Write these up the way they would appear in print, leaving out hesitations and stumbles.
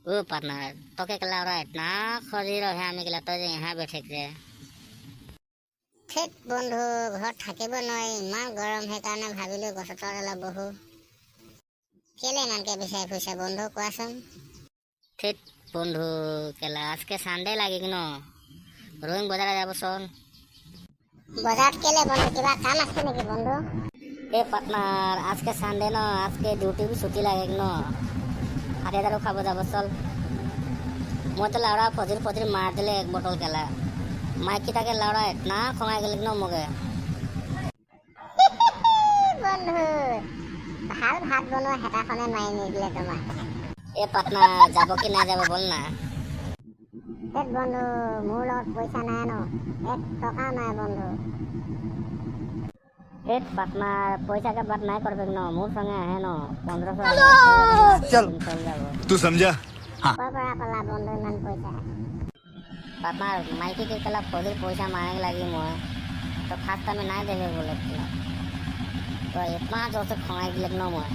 ओ partner तो के कला रहा इतना खरी रहे आमी केला तो यहाँ बैठे के ठेक बंधु घर থাকিব নোৱাৰি ইমান গৰম সেইকাৰণে ভাবিলো গছৰ তলত অলপ বহো কেলে ইমানকে বিচাৰি ফুৰিছে বন্ধু কোৱাচোন ठेक बंधु केला आज के संडे लागे कि न रोइंग बाजार जाबो सन বজাৰত কেলে বন্ধু কিবা কাম আছে নেকি বন্ধু ए पार्टनर आज के संडे न आज के ड्यूटी भी छुट्टी लागे कि न हाथे दारू खाबो जाबो चल मैं तो लाउड़ा फजिर फजिर मार दिले एक बोतल केला माइकी ताके लाउड़ा इतना खंगाई गेल कि न मगे বন্ধু ভাল ভাত বনোৱা হেতাখনে মাৰি নিদিলে তোমাক ए पार्टनर जाबो कि ना जाबो बोल ना ठेक বন্ধু মোৰ লগত পইচা নাই ন 1 টকা নাই বন্ধু ए पार्टनर पैसा के बात नहीं करबे न मोर संगे है न 1500 चल चल जाबो तू समझा কৰ পৰা পালা বন্ধু ইমান পইচা पार्टनर माइकी के कला फजिर पैसा मांगे लगी मैं तो खास्ता में नहीं देवे बोले तो इतना जोर से खंगाई गेल न मैं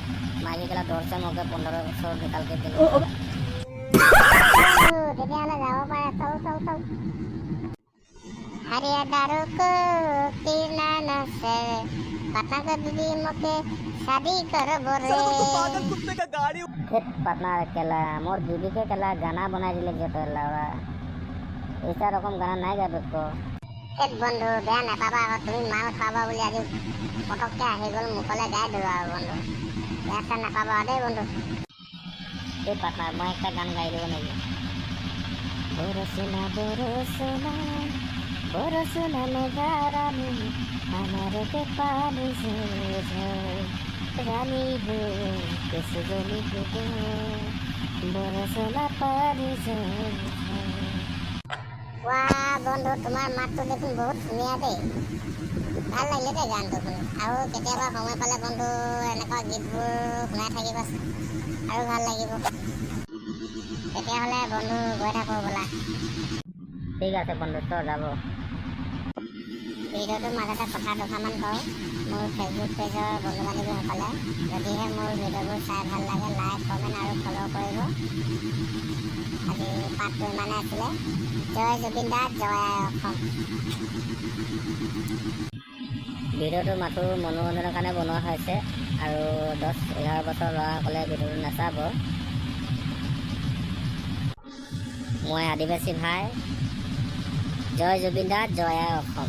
माइकी कला डर से मगे 1500 निकाल के दिले তেতিয়াহ'লে যাব পাৰে চল চল চল हरिया दारू को पीना न से पता कर दीदी मके शादी कर बोरे फिर पार्टनर केला मोर बीबी के कला गाना बनाई दिले जेतो लाउरा ऐसा रकम गाना नहीं गाबे को एक बंधु बेया नापाबा আকৌ তুমি মাল খাবা বুলি আজি পটককে আহি গ'ল মুখলে গাই দিবা বন্ধু বেয়া নাপাবা দেই বন্ধু ए पार्टनर मैं एक गान गाई देबो नहीं बरसना बरसना बरसना नजारानी हमारे के पानी से रानी हो किस गली को बरसना पानी से वाह बंधु তোমাৰ মাতটো দেখোন বহুত ধুনীয়া দেই ভাল লাগিলে দেই গানটো শুনি আৰু কেতিয়াবা সময় পালে বন্ধু এনেকুৱা গীতবোৰ শুনাই থাকিবা আৰু ভাল লাগিব তেতিয়াহ'লে বন্ধু গৈ থাকো ব'লা ठीक है बंधु तो जाबो ভিডিঅ'টোৰ মাজতে কথা দুটামান কওঁ মোৰ ফেচবুক পেজৰ বন্ধু বান্ধৱীসকলে যদিহে মোৰ ভিডিঅ'বোৰ চাই ভাল লাগে লাইক কমেণ্ট আৰু ফ'ল' কৰিব আজি পাঠটো ইমানে আছিলে জয় জুবিন দা জয় অসম ভিডিঅ'টো মাথো মনোৰঞ্জনৰ কাৰণে বনোৱা হৈছে আৰু 10-11 বছৰ ল'ৰাসকলে ভিডিঅ'টো নাচাব মই আদিবাসী ভাই জয় জুবিন দা জয় অসম